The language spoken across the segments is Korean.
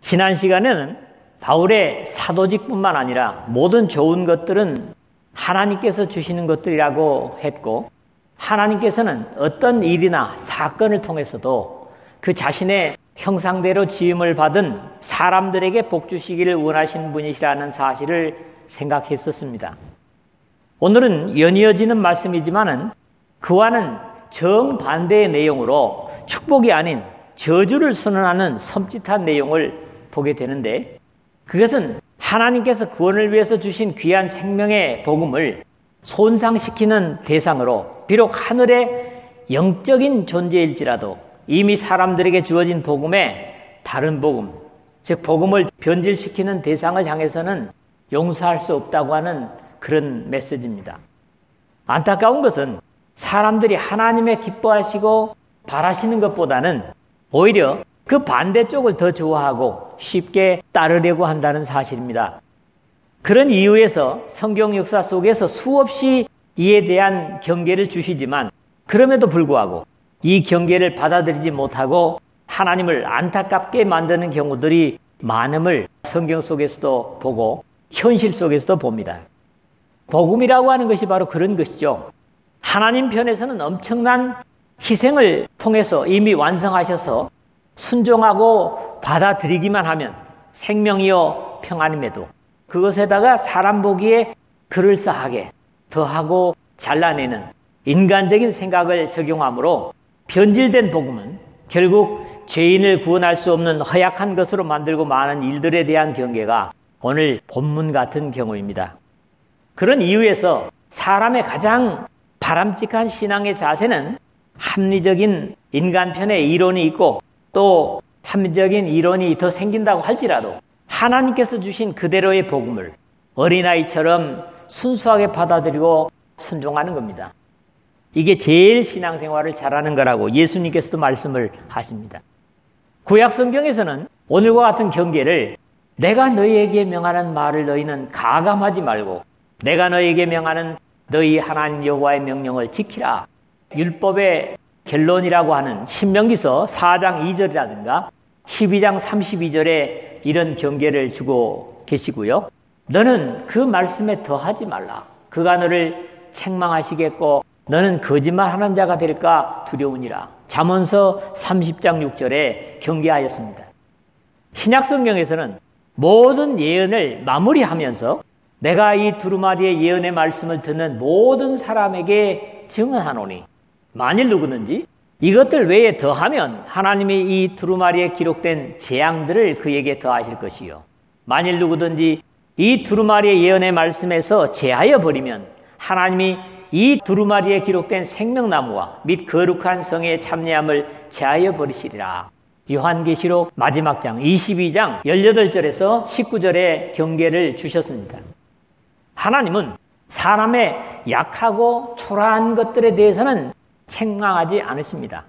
지난 시간에는 바울의 사도직뿐만 아니라 모든 좋은 것들은 하나님께서 주시는 것들이라고 했고, 하나님께서는 어떤 일이나 사건을 통해서도 그 자신의 형상대로 지음을 받은 사람들에게 복 주시기를 원하시는 분이시라는 사실을 생각했었습니다. 오늘은 연이어지는 말씀이지만은 그와는 정반대의 내용으로 축복이 아닌 저주를 선언하는 섬찟한 내용을 보게 되는데, 그것은 하나님께서 구원을 위해서 주신 귀한 생명의 복음을 손상시키는 대상으로 비록 하늘의 영적인 존재일지라도 이미 사람들에게 주어진 복음에 다른 복음, 즉 복음을 변질시키는 대상을 향해서는 용서할 수 없다고 하는 그런 메시지입니다. 안타까운 것은 사람들이 하나님의 기뻐하시고 바라시는 것보다는 오히려 그 반대쪽을 더 좋아하고 쉽게 따르려고 한다는 사실입니다. 그런 이유에서 성경 역사 속에서 수없이 이에 대한 경계를 주시지만, 그럼에도 불구하고 이 경계를 받아들이지 못하고 하나님을 안타깝게 만드는 경우들이 많음을 성경 속에서도 보고 현실 속에서도 봅니다. 복음이라고 하는 것이 바로 그런 것이죠. 하나님 편에서는 엄청난 희생을 통해서 이미 완성하셔서 순종하고 받아들이기만 하면 생명이요 평안임에도 그것에다가 사람 보기에 그럴싸하게 더하고 잘라내는 인간적인 생각을 적용하므로 변질된 복음은 결국 죄인을 구원할 수 없는 허약한 것으로 만들고 많은 일들에 대한 경계가 오늘 본문 같은 경우입니다. 그런 이유에서 사람의 가장 바람직한 신앙의 자세는 합리적인 인간 편의 이론이 있고 또 합리적인 이론이 더 생긴다고 할지라도 하나님께서 주신 그대로의 복음을 어린아이처럼 순수하게 받아들이고 순종하는 겁니다. 이게 제일 신앙생활을 잘하는 거라고 예수님께서도 말씀을 하십니다. 구약 성경에서는 오늘과 같은 경계를 내가 너희에게 명하는 말을 너희는 가감하지 말고 내가 너희에게 명하는 너희 하나님 여호와의 명령을 지키라. 율법의 결론이라고 하는 신명기서 4장 2절이라든가 12장 32절에 이런 경계를 주고 계시고요. 너는 그 말씀에 더하지 말라. 그가 너를 책망하시겠고 너는 거짓말하는 자가 될까 두려우니라. 잠언서 30장 6절에 경계하였습니다. 신약성경에서는 모든 예언을 마무리하면서 내가 이 두루마리의 예언의 말씀을 듣는 모든 사람에게 증언하노니 만일 누구든지 이것들 외에 더하면 하나님이 이 두루마리에 기록된 재앙들을 그에게 더하실 것이요. 만일 누구든지 이 두루마리의 예언의 말씀에서 제하여 버리면 하나님이 이 두루마리에 기록된 생명나무와 및 거룩한 성의 참여함을 제하여 버리시리라. 요한계시록 마지막 장 22장 18절에서 19절의 경계를 주셨습니다. 하나님은 사람의 약하고 초라한 것들에 대해서는 책망하지 않으십니다.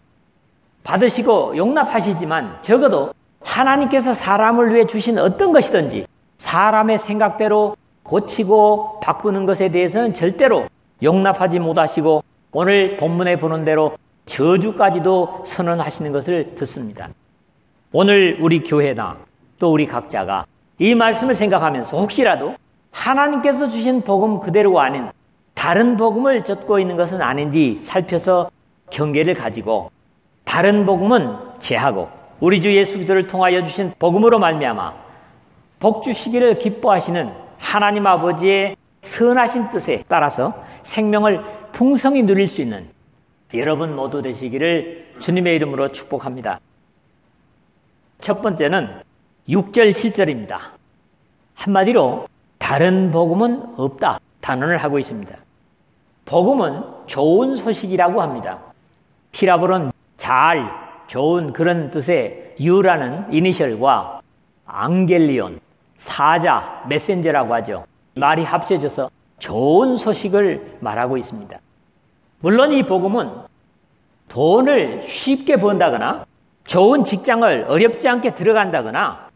받으시고 용납하시지만 적어도 하나님께서 사람을 위해 주신 어떤 것이든지 사람의 생각대로 고치고 바꾸는 것에 대해서는 절대로 용납하지 못하시고 오늘 본문에 보는 대로 저주까지도 선언하시는 것을 듣습니다. 오늘 우리 교회나 또 우리 각자가 이 말씀을 생각하면서 혹시라도 하나님께서 주신 복음 그대로가 아닌 다른 복음을 쫓고 있는 것은 아닌지 살펴서 경계를 가지고 다른 복음은 제하고 우리 주 예수 그리스도를 통하여 주신 복음으로 말미암아 복 주시기를 기뻐하시는 하나님 아버지의 선하신 뜻에 따라서 생명을 풍성히 누릴 수 있는 여러분 모두 되시기를 주님의 이름으로 축복합니다. 첫 번째는 6절 7절입니다. 한마디로 다른 복음은 없다 단언을 하고 있습니다. 복음은 좋은 소식이라고 합니다. 히라보는 잘, 좋은 그런 뜻의 유라는 이니셜과 앙겔리온, 사자, 메신저라고 하죠. 말이 합쳐져서 좋은 소식을 말하고 있습니다. 물론 이 복음은 돈을 쉽게 번다거나 좋은 직장을 어렵지 않게 들어간다거나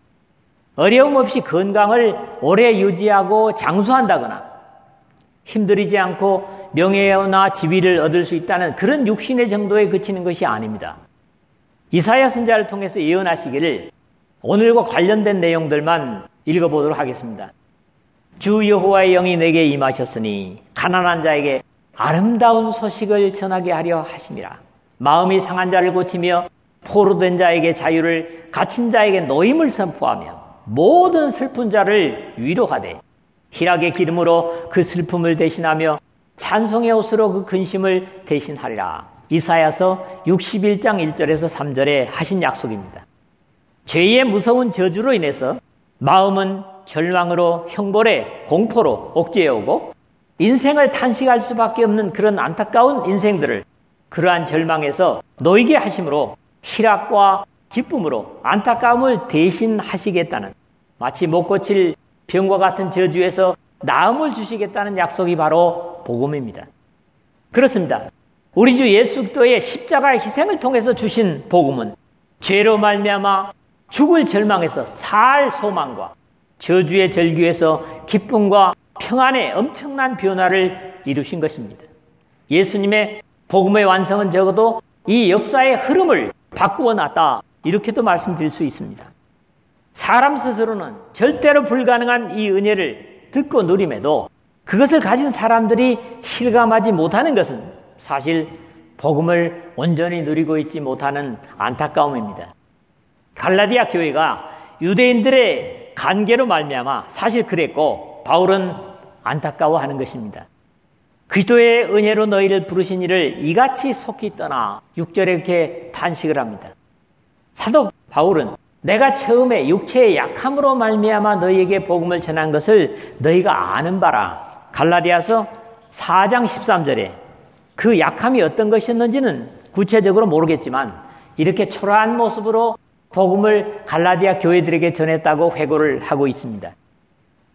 어려움 없이 건강을 오래 유지하고 장수한다거나 힘들이지 않고 명예나 지위를 얻을 수 있다는 그런 육신의 정도에 그치는 것이 아닙니다. 이사야 선지자를 통해서 예언하시기를 오늘과 관련된 내용들만 읽어보도록 하겠습니다. 주 여호와의 영이 내게 임하셨으니 가난한 자에게 아름다운 소식을 전하게 하려 하심이라. 마음이 상한 자를 고치며 포로된 자에게 자유를, 갇힌 자에게 노임을 선포하며 모든 슬픈 자를 위로하되 희락의 기름으로 그 슬픔을 대신하며 찬송의 옷으로 그 근심을 대신하리라. 이사야서 61장 1절에서 3절에 하신 약속입니다. 죄의 무서운 저주로 인해서 마음은 절망으로, 형벌에, 공포로 옥죄어오고 인생을 탄식할 수밖에 없는 그런 안타까운 인생들을 그러한 절망에서 놓이게 하심으로 희락과 기쁨으로 안타까움을 대신하시겠다는, 마치 못 고칠 병과 같은 저주에서 나음을 주시겠다는 약속이 바로 복음입니다. 그렇습니다. 우리 주 예수 그리스도의 십자가의 희생을 통해서 주신 복음은 죄로 말미암아 죽을 절망에서 살 소망과 저주의 절규에서 기쁨과 평안의 엄청난 변화를 이루신 것입니다. 예수님의 복음의 완성은 적어도 이 역사의 흐름을 바꾸어 놨다, 이렇게도 말씀드릴 수 있습니다. 사람 스스로는 절대로 불가능한 이 은혜를 듣고 누림에도 그것을 가진 사람들이 실감하지 못하는 것은 사실 복음을 온전히 누리고 있지 못하는 안타까움입니다. 갈라디아 교회가 유대인들의 간계로 말미암아 사실 그랬고 바울은 안타까워하는 것입니다. 그리스도의 은혜로 너희를 부르신 이를 이같이 속히 떠나 6절에 이렇게 탄식을 합니다. 사도 바울은 내가 처음에 육체의 약함으로 말미암아 너희에게 복음을 전한 것을 너희가 아는 바라. 갈라디아서 4장 13절에 그 약함이 어떤 것이었는지는 구체적으로 모르겠지만 이렇게 초라한 모습으로 복음을 갈라디아 교회들에게 전했다고 회고를 하고 있습니다.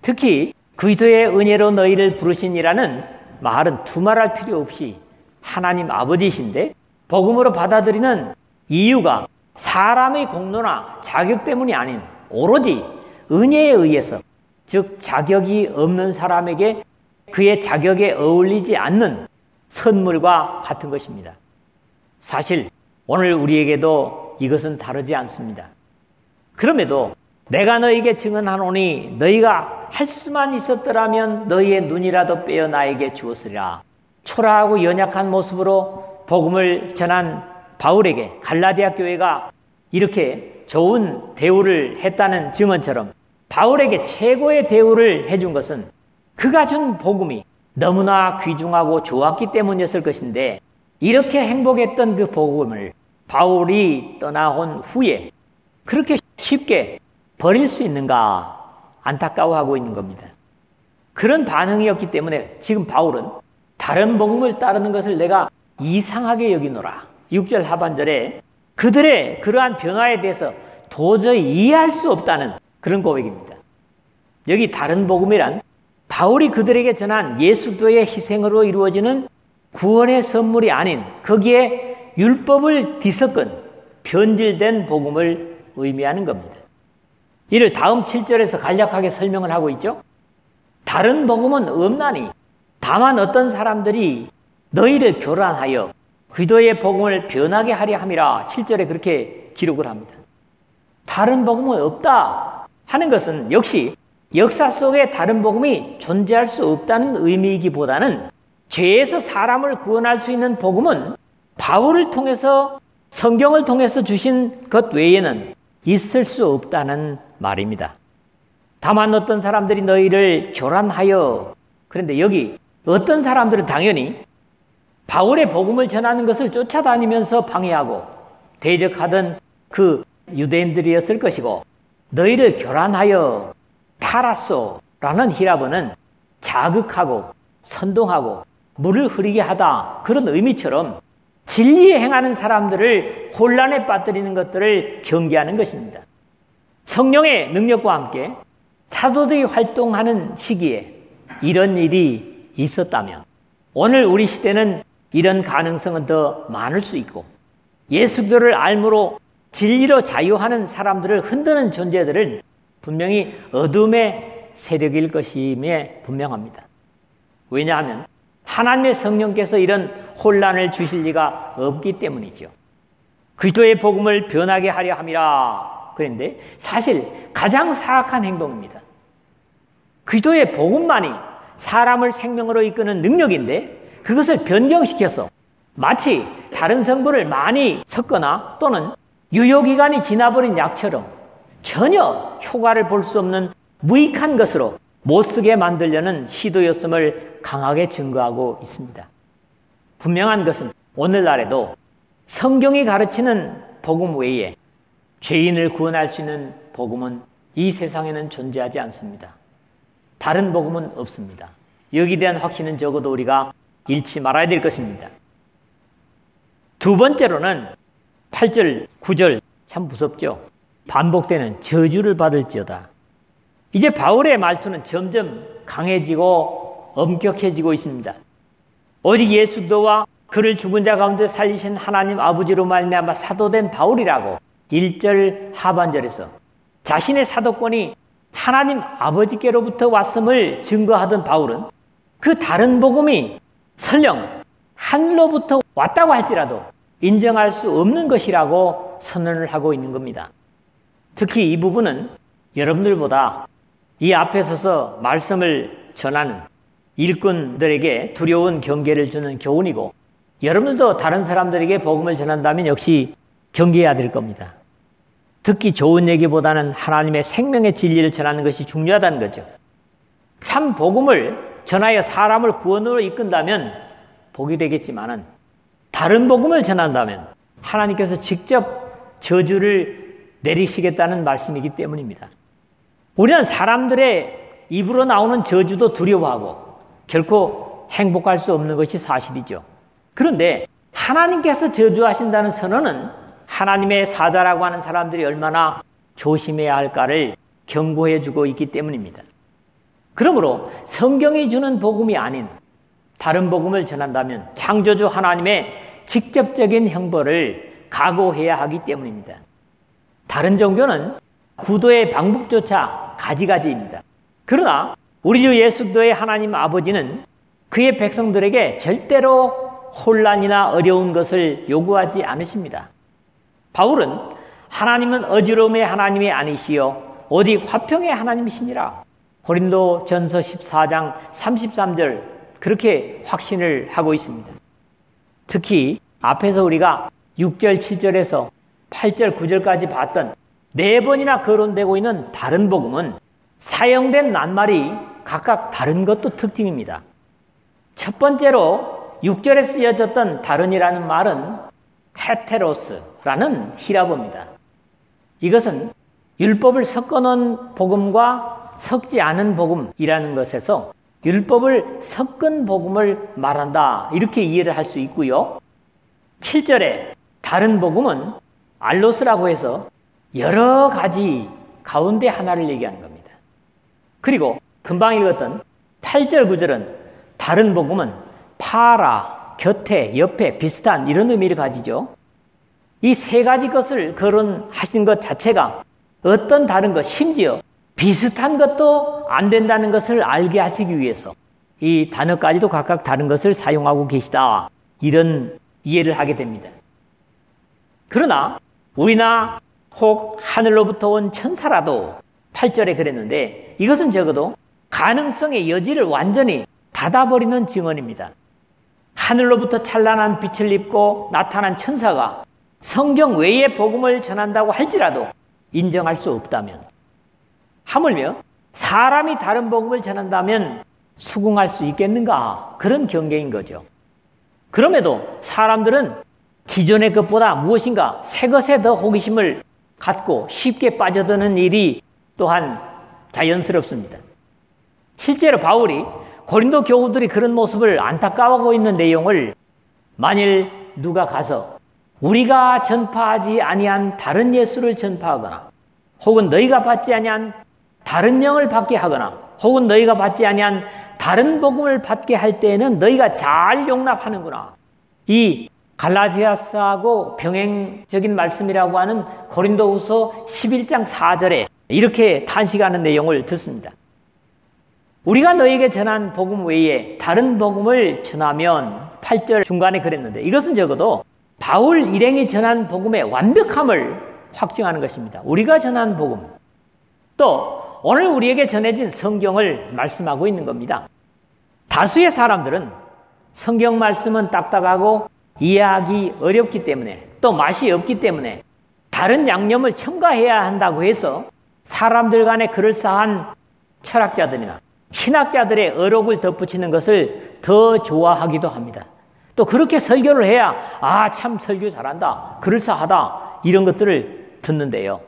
특히 그리스도의 은혜로 너희를 부르신이라는 말은 두말할 필요 없이 하나님 아버지이신데 복음으로 받아들이는 이유가 사람의 공로나 자격 때문이 아닌 오로지 은혜에 의해서, 즉 자격이 없는 사람에게 그의 자격에 어울리지 않는 선물과 같은 것입니다. 사실 오늘 우리에게도 이것은 다르지 않습니다. 그럼에도 내가 너희에게 증언하노니 너희가 할 수만 있었더라면 너희의 눈이라도 빼어 나에게 주었으리라. 초라하고 연약한 모습으로 복음을 전한 바울에게 갈라디아 교회가 이렇게 좋은 대우를 했다는 증언처럼 바울에게 최고의 대우를 해준 것은 그가 준 복음이 너무나 귀중하고 좋았기 때문이었을 것인데, 이렇게 행복했던 그 복음을 바울이 떠나온 후에 그렇게 쉽게 버릴 수 있는가 안타까워하고 있는 겁니다. 그런 반응이었기 때문에 지금 바울은 다른 복음을 따르는 것을 내가 이상하게 여기노라. 6절 하반절에 그들의 그러한 변화에 대해서 도저히 이해할 수 없다는 그런 고백입니다. 여기 다른 복음이란 바울이 그들에게 전한 예수 그리스도의 희생으로 이루어지는 구원의 선물이 아닌 거기에 율법을 뒤섞은 변질된 복음을 의미하는 겁니다. 이를 다음 7절에서 간략하게 설명을 하고 있죠. 다른 복음은 없나니 다만 어떤 사람들이 너희를 교란하여 그리스도의 복음을 변하게 하려 함이라. 7절에 그렇게 기록을 합니다. 다른 복음은 없다 하는 것은 역시 역사 속에 다른 복음이 존재할 수 없다는 의미이기보다는 죄에서 사람을 구원할 수 있는 복음은 바울을 통해서, 성경을 통해서 주신 것 외에는 있을 수 없다는 말입니다. 다만 어떤 사람들이 너희를 교란하여, 그런데 여기 어떤 사람들은 당연히 바울의 복음을 전하는 것을 쫓아다니면서 방해하고 대적하던 그 유대인들이었을 것이고, 너희를 교란하여 타라소라는 히라보는 자극하고 선동하고 물을 흐리게 하다, 그런 의미처럼 진리에 행하는 사람들을 혼란에 빠뜨리는 것들을 경계하는 것입니다. 성령의 능력과 함께 사도들이 활동하는 시기에 이런 일이 있었다면 오늘 우리 시대는 이런 가능성은 더 많을 수 있고, 예수 그리스도를 알므로 진리로 자유하는 사람들을 흔드는 존재들은 분명히 어둠의 세력일 것임에 분명합니다. 왜냐하면 하나님의 성령께서 이런 혼란을 주실 리가 없기 때문이죠. 그리스도의 복음을 변하게 하려 함이라. 그런데 사실 가장 사악한 행동입니다. 그리스도의 복음만이 사람을 생명으로 이끄는 능력인데 그것을 변경시켜서 마치 다른 성분을 많이 섞거나 또는 유효기간이 지나버린 약처럼 전혀 효과를 볼 수 없는 무익한 것으로 못쓰게 만들려는 시도였음을 강하게 증거하고 있습니다. 분명한 것은 오늘날에도 성경이 가르치는 복음 외에 죄인을 구원할 수 있는 복음은 이 세상에는 존재하지 않습니다. 다른 복음은 없습니다. 여기에 대한 확신은 적어도 우리가 잃지 말아야 될 것입니다. 두 번째로는 8절, 9절 참 무섭죠. 반복되는 저주를 받을지어다. 이제 바울의 말투는 점점 강해지고 엄격해지고 있습니다. 오직 예수 그리스도와 그를 죽은 자 가운데 살리신 하나님 아버지로 말미암아 사도된 바울이라고 1절 하반절에서 자신의 사도권이 하나님 아버지께로부터 왔음을 증거하던 바울은 그 다른 복음이 설령 하늘로부터 왔다고 할지라도 인정할 수 없는 것이라고 선언을 하고 있는 겁니다. 특히 이 부분은 여러분들보다 이 앞에 서서 말씀을 전하는 일꾼들에게 두려운 경계를 주는 교훈이고 여러분들도 다른 사람들에게 복음을 전한다면 역시 경계해야 될 겁니다. 듣기 좋은 얘기보다는 하나님의 생명의 진리를 전하는 것이 중요하다는 거죠. 참 복음을 전하여 사람을 구원으로 이끈다면 복이 되겠지만은 다른 복음을 전한다면 하나님께서 직접 저주를 내리시겠다는 말씀이기 때문입니다. 우리는 사람들의 입으로 나오는 저주도 두려워하고 결코 행복할 수 없는 것이 사실이죠. 그런데 하나님께서 저주하신다는 선언은 하나님의 사자라고 하는 사람들이 얼마나 조심해야 할까를 경고해 주고 있기 때문입니다. 그러므로 성경이 주는 복음이 아닌 다른 복음을 전한다면 창조주 하나님의 직접적인 형벌을 각오해야 하기 때문입니다. 다른 종교는 구도의 방법조차 가지가지입니다. 그러나 우리 주 예수 그리스도의 하나님 아버지는 그의 백성들에게 절대로 혼란이나 어려운 것을 요구하지 않으십니다. 바울은 하나님은 어지러움의 하나님이 아니시요 오직 화평의 하나님이시니라. 고린도전서 14장 33절 그렇게 확신을 하고 있습니다. 특히 앞에서 우리가 6절, 7절에서 8절, 9절까지 봤던 4번이나 거론되고 있는 다른 복음은 사용된 낱말이 각각 다른 것도 특징입니다. 첫 번째로 6절에 쓰여졌던 다른이라는 말은 헤테로스라는 히라보입니다. 이것은 율법을 섞어놓은 복음과 섞지 않은 복음이라는 것에서 율법을 섞은 복음을 말한다 이렇게 이해를 할 수 있고요. 7절에 다른 복음은 알로스라고 해서 여러 가지 가운데 하나를 얘기하는 겁니다. 그리고 금방 읽었던 8절 9절은 다른 복음은 파라, 곁에, 옆에, 비슷한 이런 의미를 가지죠. 이 세 가지 것을 거론하신 것 자체가 어떤 다른 것, 심지어 비슷한 것도 안 된다는 것을 알게 하시기 위해서 이 단어까지도 각각 다른 것을 사용하고 계시다. 이런 이해를 하게 됩니다. 그러나 우리나 혹 하늘로부터 온 천사라도 8절에 그랬는데 이것은 적어도 가능성의 여지를 완전히 닫아버리는 증언입니다. 하늘로부터 찬란한 빛을 입고 나타난 천사가 성경 외의 복음을 전한다고 할지라도 인정할 수 없다면 하물며 사람이 다른 복음을 전한다면 수긍할 수 있겠는가 그런 경계인 거죠. 그럼에도 사람들은 기존의 것보다 무엇인가 새 것에 더 호기심을 갖고 쉽게 빠져드는 일이 또한 자연스럽습니다. 실제로 바울이 고린도 교우들이 그런 모습을 안타까워하고 있는 내용을 만일 누가 가서 우리가 전파하지 아니한 다른 예수를 전파하거나 혹은 너희가 받지 아니한 다른 영을 받게 하거나 혹은 너희가 받지 아니한 다른 복음을 받게 할 때에는 너희가 잘 용납하는구나. 이 갈라디아서하고 병행적인 말씀이라고 하는 고린도후서 11장 4절에 이렇게 탄식하는 내용을 듣습니다. 우리가 너에게 전한 복음 외에 다른 복음을 전하면 8절 중간에 그랬는데 이것은 적어도 바울 일행이 전한 복음의 완벽함을 확증하는 것입니다. 우리가 전한 복음, 또 오늘 우리에게 전해진 성경을 말씀하고 있는 겁니다. 다수의 사람들은 성경 말씀은 딱딱하고 이해하기 어렵기 때문에, 또 맛이 없기 때문에 다른 양념을 첨가해야 한다고 해서 사람들 간의 그럴싸한 철학자들이나 신학자들의 어록을 덧붙이는 것을 더 좋아하기도 합니다. 또 그렇게 설교를 해야 참 설교 잘한다, 그럴싸하다, 이런 것들을 듣는데요.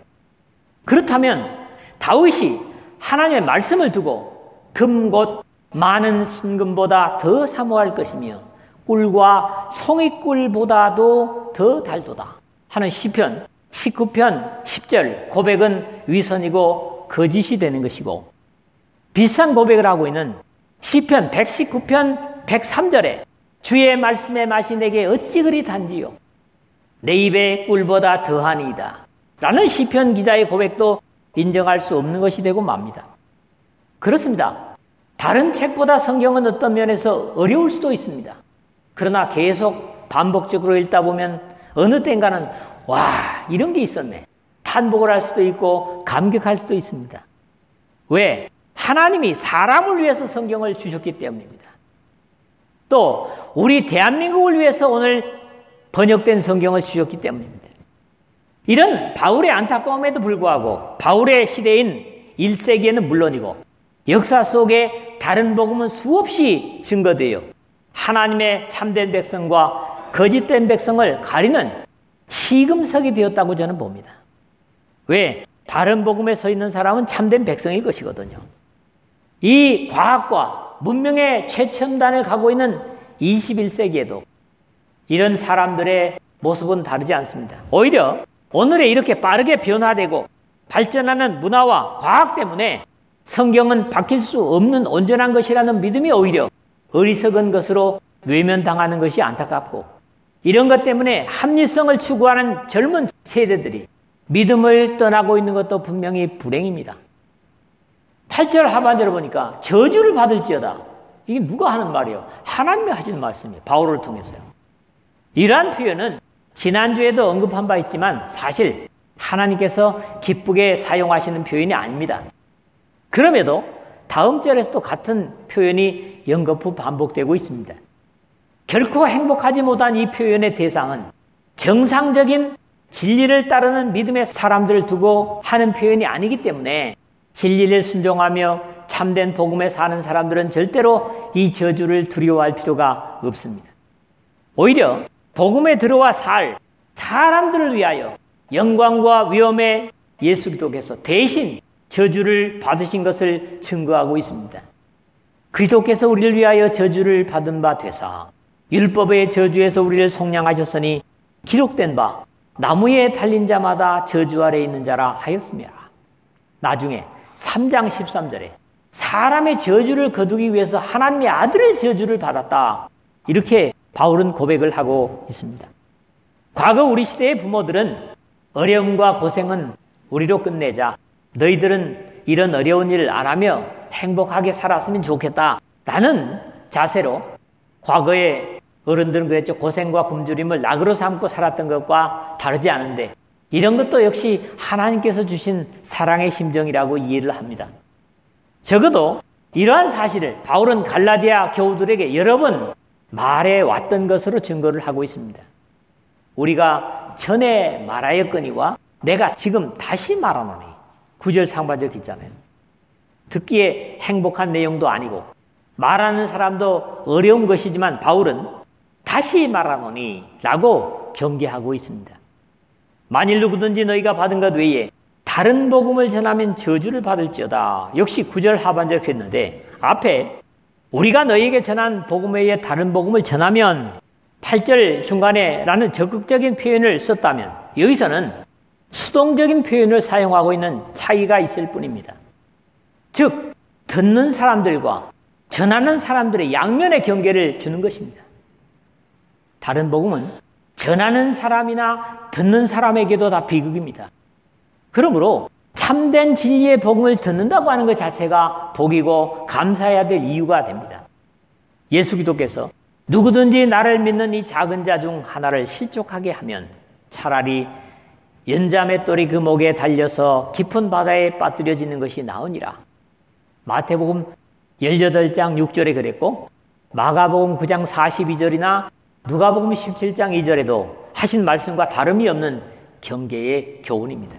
그렇다면 다윗이 하나님의 말씀을 두고 금 곧 많은 신금보다 더 사모할 것이며 꿀과 송이꿀보다도 더 달도다 하는 시편 19편 10절 고백은 위선이고 거짓이 되는 것이고, 비슷한 고백을 하고 있는 시편 119편 103절에 주의 말씀의 맛이 내게 어찌 그리 단지요 내 입에 꿀보다 더하니이다 라는 시편 기자의 고백도 인정할 수 없는 것이 되고 맙니다. 그렇습니다. 다른 책보다 성경은 어떤 면에서 어려울 수도 있습니다. 그러나 계속 반복적으로 읽다 보면 어느 때인가는 이런 게 있었네, 탄복을 할 수도 있고 감격할 수도 있습니다. 왜? 하나님이 사람을 위해서 성경을 주셨기 때문입니다. 또 우리 대한민국을 위해서 오늘 번역된 성경을 주셨기 때문입니다. 이런 바울의 안타까움에도 불구하고 바울의 시대인 1세기에는 물론이고 역사 속에 다른 복음은 수없이 증거되어 하나님의 참된 백성과 거짓된 백성을 가리는 시금석이 되었다고 저는 봅니다. 왜? 다른 복음에 서 있는 사람은 참된 백성일 것이거든요. 이 과학과 문명의 최첨단을 가고 있는 21세기에도 이런 사람들의 모습은 다르지 않습니다. 오히려 오늘에 이렇게 빠르게 변화되고 발전하는 문화와 과학 때문에 성경은 바뀔 수 없는 온전한 것이라는 믿음이 오히려 어리석은 것으로 외면당하는 것이 안타깝고, 이런 것 때문에 합리성을 추구하는 젊은 세대들이 믿음을 떠나고 있는 것도 분명히 불행입니다. 8절 하반절을 보니까 저주를 받을지어다. 이게 누가 하는 말이에요? 하나님이 하시는 말씀이에요. 바울을 통해서요. 이러한 표현은 지난주에도 언급한 바 있지만 사실 하나님께서 기쁘게 사용하시는 표현이 아닙니다. 그럼에도 다음 절에서도 같은 표현이 연거푸 반복되고 있습니다. 결코 행복하지 못한 이 표현의 대상은 정상적인 진리를 따르는 믿음의 사람들을 두고 하는 표현이 아니기 때문에 진리를 순종하며 참된 복음에 사는 사람들은 절대로 이 저주를 두려워할 필요가 없습니다. 오히려 복음에 들어와 살 사람들을 위하여 영광과 위엄의 예수 그리스도께서 대신 저주를 받으신 것을 증거하고 있습니다. 그리스도께서 우리를 위하여 저주를 받은 바 되사 율법의 저주에서 우리를 속량하셨으니 기록된 바 나무에 달린 자마다 저주 아래 있는 자라 하였습니다. 나중에 3장 13절에 사람의 저주를 거두기 위해서 하나님의 아들의 저주를 받았다, 이렇게 바울은 고백을 하고 있습니다. 과거 우리 시대의 부모들은 어려움과 고생은 우리로 끝내자, 너희들은 이런 어려운 일을 안 하며 행복하게 살았으면 좋겠다라는 자세로 과거의 어른들은 그랬죠. 고생과 굶주림을 낙으로 삼고 살았던 것과 다르지 않은데, 이런 것도 역시 하나님께서 주신 사랑의 심정이라고 이해를 합니다. 적어도 이러한 사실을 바울은 갈라디아 교우들에게 여러 번 말해 왔던 것으로 증거를 하고 있습니다. 우리가 전에 말하였거니와 내가 지금 다시 말하노니, 9절 상반절 있잖아요. 듣기에 행복한 내용도 아니고 말하는 사람도 어려운 것이지만 바울은 다시 말하노니 라고 경계하고 있습니다. 만일 누구든지 너희가 받은 것 외에 다른 복음을 전하면 저주를 받을지어다. 역시 9절 하반절 했는데 앞에 우리가 너희에게 전한 복음 외에 다른 복음을 전하면 8절 중간에 라는 적극적인 표현을 썼다면 여기서는 수동적인 표현을 사용하고 있는 차이가 있을 뿐입니다. 즉 듣는 사람들과 전하는 사람들의 양면의 경계를 주는 것입니다. 다른 복음은 전하는 사람이나 듣는 사람에게도 다 비극입니다. 그러므로 참된 진리의 복음을 듣는다고 하는 것 자체가 복이고 감사해야 될 이유가 됩니다. 예수 기도께서 누구든지 나를 믿는 이 작은 자 중 하나를 실족하게 하면 차라리 연자맷돌이 그 목에 달려서 깊은 바다에 빠뜨려지는 것이 나으니라. 마태복음 18장 6절에 그랬고 마가복음 9장 42절이나 누가복음 17장 2절에도 하신 말씀과 다름이 없는 경계의 교훈입니다.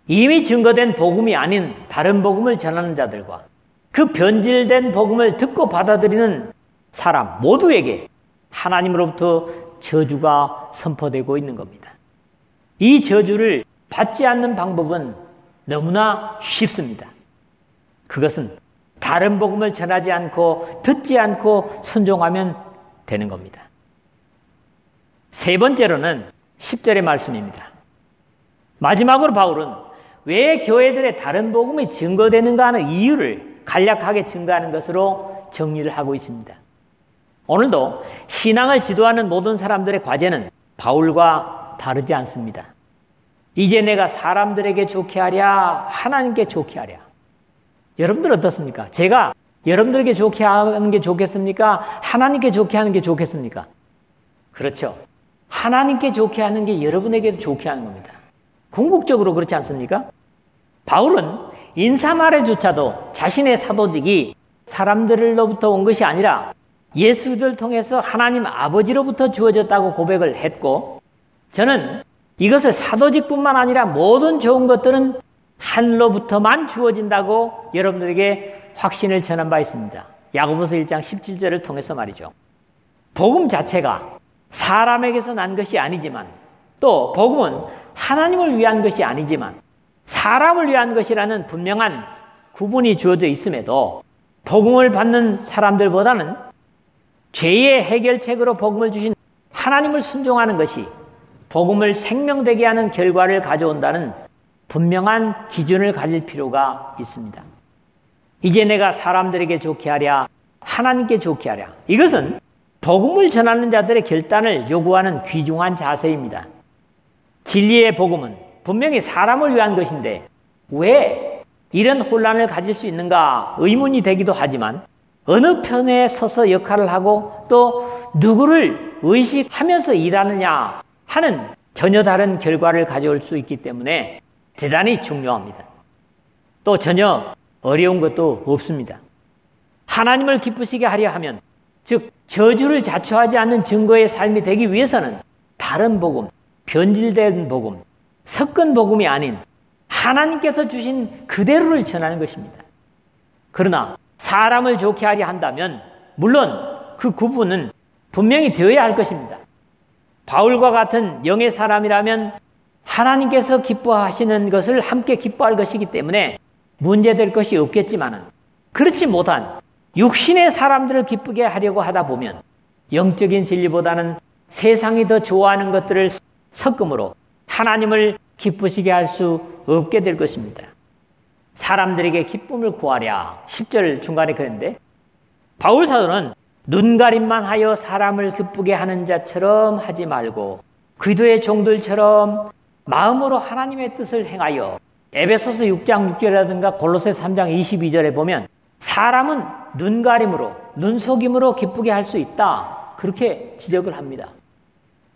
이미 증거된 복음이 아닌 다른 복음을 전하는 자들과 그 변질된 복음을 듣고 받아들이는 사람 모두에게 하나님으로부터 저주가 선포되고 있는 겁니다. 이 저주를 받지 않는 방법은 너무나 쉽습니다. 그것은 다른 복음을 전하지 않고 듣지 않고 순종하면 되는 겁니다. 세 번째로는 10절의 말씀입니다. 마지막으로 바울은 왜 교회들의 다른 복음이 증거되는가 하는 이유를 간략하게 증거하는 것으로 정리를 하고 있습니다. 오늘도 신앙을 지도하는 모든 사람들의 과제는 바울과 다르지 않습니다. 이제 내가 사람들에게 좋게 하랴, 하나님께 좋게 하랴. 여러분들 어떻습니까? 제가 여러분들에게 좋게 하는 게 좋겠습니까? 하나님께 좋게 하는 게 좋겠습니까? 그렇죠. 하나님께 좋게 하는 게 여러분에게도 좋게 하는 겁니다. 궁극적으로 그렇지 않습니까? 바울은 인사말에조차도 자신의 사도직이 사람들로부터 온 것이 아니라 예수를 통해서 하나님 아버지로부터 주어졌다고 고백을 했고, 저는 이것을 사도직뿐만 아니라 모든 좋은 것들은 하늘로부터만 주어진다고 여러분들에게 확신을 전한 바 있습니다. 야고보서 1장 17절을 통해서 말이죠. 복음 자체가 사람에게서 난 것이 아니지만, 또 복음은 하나님을 위한 것이 아니지만 사람을 위한 것이라는 분명한 구분이 주어져 있음에도 복음을 받는 사람들보다는 죄의 해결책으로 복음을 주신 하나님을 순종하는 것이 복음을 생명되게 하는 결과를 가져온다는 분명한 기준을 가질 필요가 있습니다. 이제 내가 사람들에게 좋게 하랴, 하나님께 좋게 하랴. 이것은 복음을 전하는 자들의 결단을 요구하는 귀중한 자세입니다. 진리의 복음은 분명히 사람을 위한 것인데 왜 이런 혼란을 가질 수 있는가 의문이 되기도 하지만, 어느 편에 서서 역할을 하고 또 누구를 의식하면서 일하느냐 하는 전혀 다른 결과를 가져올 수 있기 때문에 대단히 중요합니다. 또 전혀 어려운 것도 없습니다. 하나님을 기쁘시게 하려 하면, 즉 저주를 자초하지 않는 증거의 삶이 되기 위해서는 다른 복음, 변질된 복음, 섞은 복음이 아닌 하나님께서 주신 그대로를 전하는 것입니다. 그러나 사람을 좋게 하려 한다면 물론 그 구분은 분명히 되어야 할 것입니다. 바울과 같은 영의 사람이라면 하나님께서 기뻐하시는 것을 함께 기뻐할 것이기 때문에 문제될 것이 없겠지만, 그렇지 못한 육신의 사람들을 기쁘게 하려고 하다 보면 영적인 진리보다는 세상이 더 좋아하는 것들을 섞음으로 하나님을 기쁘시게 할 수 없게 될 것입니다. 사람들에게 기쁨을 구하랴. 10절 중간에 그랬는데, 바울 사도는 눈가림만 하여 사람을 기쁘게 하는 자처럼 하지 말고 그리스도의 종들처럼 마음으로 하나님의 뜻을 행하여, 에베소서 6장 6절이라든가 골로새 3장 22절에 보면 사람은 눈가림으로, 눈속임으로 기쁘게 할 수 있다, 그렇게 지적을 합니다.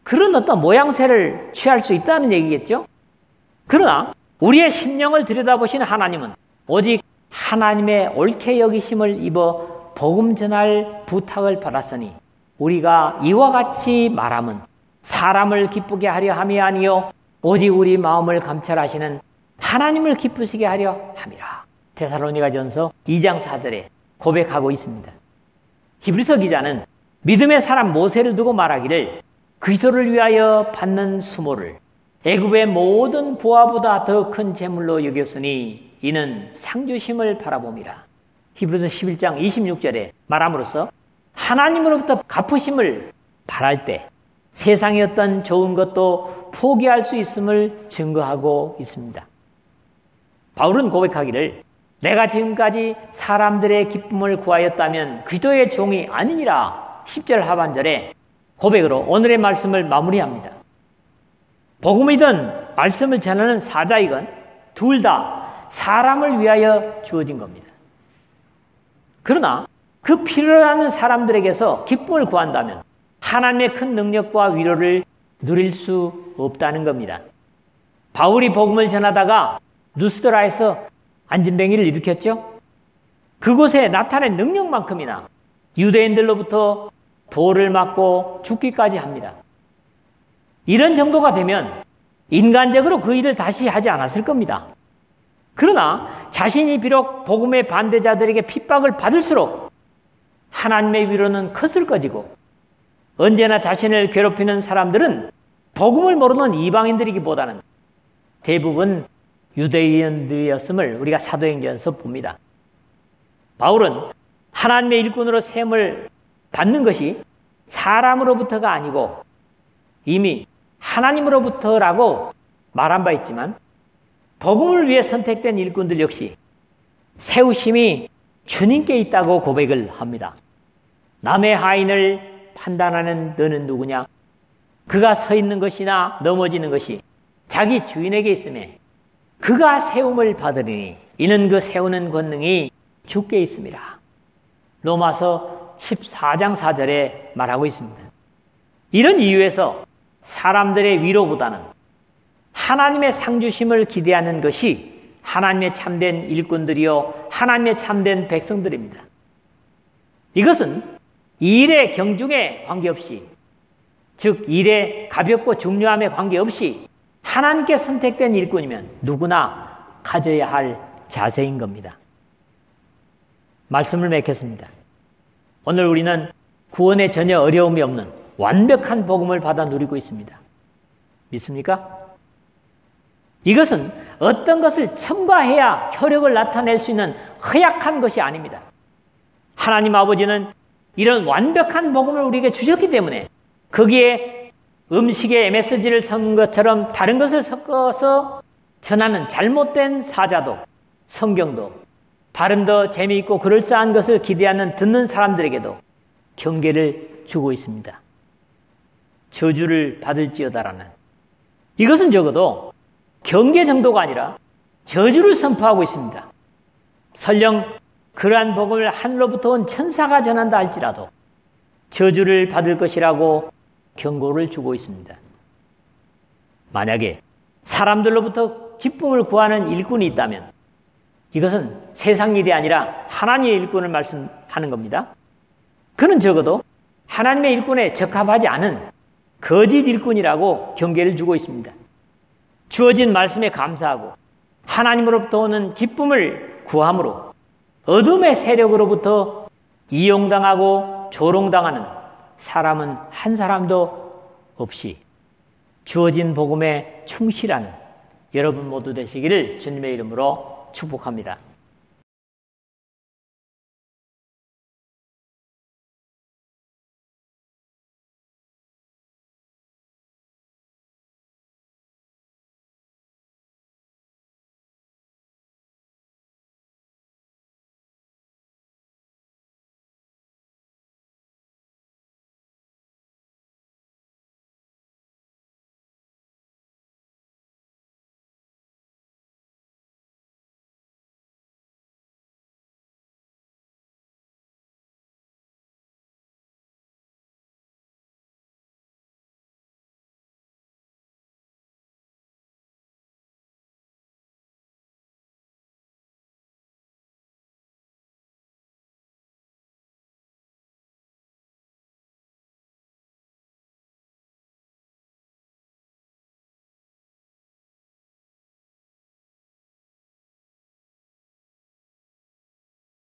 그런 어떤 모양새를 취할 수 있다는 얘기겠죠. 그러나 우리의 심령을 들여다보시는 하나님은 오직 하나님의 옳게 여기심을 입어 복음 전할 부탁을 받았으니 우리가 이와 같이 말함은 사람을 기쁘게 하려 함이 아니요 오직 우리 마음을 감찰하시는 하나님을 기쁘시게 하려 함이라. 데살로니가전서 2장 4절에 고백하고 있습니다. 히브리서 기자는 믿음의 사람 모세를 두고 말하기를 그리스도를 위하여 받는 수모를 애굽의 모든 부하보다 더 큰 재물로 여겼으니 이는 상주심을 바라봄이라. 히브리서 11장 26절에 말함으로써 하나님으로부터 갚으심을 바랄 때 세상의 어떤 좋은 것도 포기할 수 있음을 증거하고 있습니다. 바울은 고백하기를 내가 지금까지 사람들의 기쁨을 구하였다면 그리스도의 종이 아니니라. 10절 하반절에 고백으로 오늘의 말씀을 마무리합니다. 복음이든 말씀을 전하는 사자이건 둘 다 사람을 위하여 주어진 겁니다. 그러나 그 필요하는 사람들에게서 기쁨을 구한다면 하나님의 큰 능력과 위로를 누릴 수 없다는 겁니다. 바울이 복음을 전하다가 누스드라에서 안진뱅이를 일으켰죠. 그곳에 나타낸 능력만큼이나 유대인들로부터 돌을 맞고 죽기까지 합니다. 이런 정도가 되면 인간적으로 그 일을 다시 하지 않았을 겁니다. 그러나 자신이 비록 복음의 반대자들에게 핍박을 받을수록 하나님의 위로는 컸을 것이고, 언제나 자신을 괴롭히는 사람들은 복음을 모르는 이방인들이기보다는 대부분 유대인들이었음을 우리가 사도행전에서 봅니다. 바울은 하나님의 일꾼으로 세움을 받는 것이 사람으로부터가 아니고 이미 하나님으로부터라고 말한 바 있지만, 복음을 위해 선택된 일꾼들 역시 세우심이 주님께 있다고 고백을 합니다. 남의 하인을 판단하는 너는 누구냐? 그가 서 있는 것이나 넘어지는 것이 자기 주인에게 있음에 그가 세움을 받으리니 이는 그 세우는 권능이 주께 있습니다. 로마서 14장 4절에 말하고 있습니다. 이런 이유에서 사람들의 위로보다는 하나님의 상주심을 기대하는 것이 하나님의 참된 일꾼들이요 하나님의 참된 백성들입니다. 이것은 일의 경중에 관계없이, 즉 일의 가볍고 중요함에 관계없이 하나님께 선택된 일꾼이면 누구나 가져야 할 자세인 겁니다. 말씀을 맺겠습니다. 오늘 우리는 구원에 전혀 어려움이 없는 완벽한 복음을 받아 누리고 있습니다. 믿습니까? 이것은 어떤 것을 첨가해야 효력을 나타낼 수 있는 허약한 것이 아닙니다. 하나님 아버지는 이런 완벽한 복음을 우리에게 주셨기 때문에 거기에 음식에 MSG를 섞은 것처럼 다른 것을 섞어서 전하는 잘못된 사자도, 성경도, 다른 더 재미있고 그럴싸한 것을 기대하는 듣는 사람들에게도 경계를 주고 있습니다. 저주를 받을지어다라는, 이것은 적어도 경계 정도가 아니라 저주를 선포하고 있습니다. 설령 그러한 복음을 하늘로부터 온 천사가 전한다 할지라도 저주를 받을 것이라고 경고를 주고 있습니다. 만약에 사람들로부터 기쁨을 구하는 일꾼이 있다면 이것은 세상 일이 아니라 하나님의 일꾼을 말씀하는 겁니다. 그는 적어도 하나님의 일꾼에 적합하지 않은 거짓 일꾼이라고 경계를 주고 있습니다. 주어진 말씀에 감사하고 하나님으로부터 오는 기쁨을 구함으로 어둠의 세력으로부터 이용당하고 조롱당하는 사람은 한 사람도 없이 주어진 복음에 충실하는 여러분 모두 되시기를 주님의 이름으로 축복합니다.